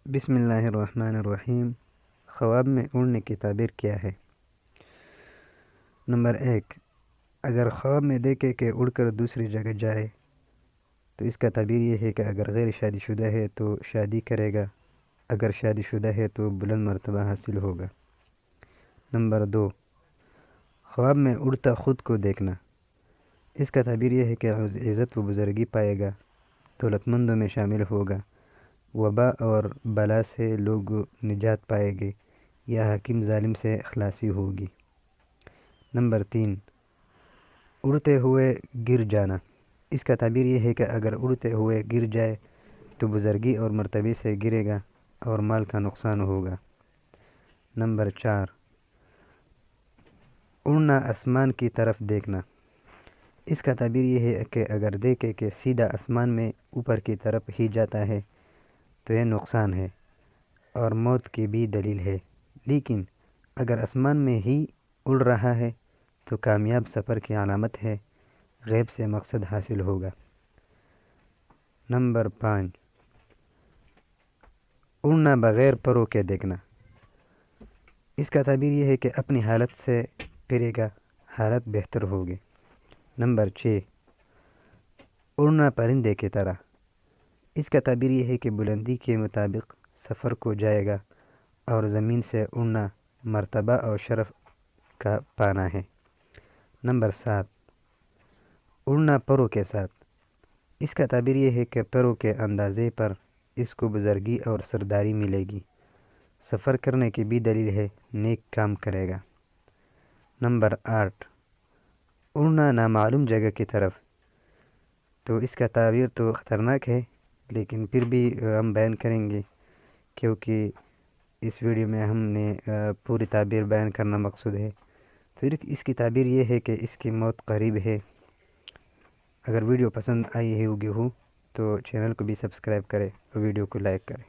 بسم اللہ الرحمن الرحیم۔ خواب میں اڑنے کی تعبیر کیا ہے؟ نمبر 1، اگر خواب میں دیکھے کہ اڑ کر دوسری جگہ جائے تو اس کا تعبیر یہ ہے کہ اگر غیر شادی شدہ ہے تو شادی کرے گا، اگر شادی شدہ ہے تو بلند مرتبہ حاصل ہوگا۔ نمبر 2، خواب میں اڑتا خود کو دیکھنا، اس کا تعبیر یہ ہے کہ عزت و بزرگی پائے گا، دولت مندوں میں شامل ہوگا، وبا اور بلا سے لوگ نجات پائے گے یا حاکم ظالم سے خلاصی ہوگی۔ نمبر 3، اڑتے ہوئے گر جانا، اس کا تعبیر یہ ہے کہ اگر اڑتے ہوئے گر جائے تو بزرگی اور مرتبے سے گرے گا اور مال کا نقصان ہوگا۔ نمبر 4، اڑنا آسمان کی طرف دیکھنا، اس کا تعبیر یہ ہے کہ اگر دیکھے کہ سیدھا آسمان میں اوپر کی طرف ہی جاتا ہے تو یہ نقصان ہے اور موت کی بھی دلیل ہے، لیکن اگر آسمان میں ہی اڑ رہا ہے تو کامیاب سفر کی علامت ہے، غیب سے مقصد حاصل ہوگا۔ نمبر 5، اڑنا بغیر پروں کے دیکھنا، اس کا تعبیر یہ ہے کہ اپنی حالت سے پھرے گا، حالت بہتر ہوگی۔ نمبر 6، اڑنا پرندے کی طرح، اس کا تعبیر یہ ہے کہ بلندی کے مطابق سفر کو جائے گا اور زمین سے اڑنا مرتبہ اور شرف کا پانا ہے۔ نمبر 7، اڑنا پروں کے ساتھ، اس کا تعبیر یہ ہے کہ پروں کے اندازے پر اس کو بزرگی اور سرداری ملے گی، سفر کرنے کی بھی دلیل ہے، نیک کام کرے گا۔ نمبر 8، اڑنا نامعلوم جگہ کی طرف، تو اس کا تعبیر تو خطرناک ہے لیکن پھر بھی ہم بیان کریں گے کیونکہ اس ویڈیو میں ہم نے پوری تعبیر بیان کرنا مقصود ہے۔ پھر اس کی تعبیر یہ ہے کہ اس کی موت قریب ہے۔ اگر ویڈیو پسند آئی ہوگی تو چینل کو بھی سبسکرائب کرے اور ویڈیو کو لائک کرے۔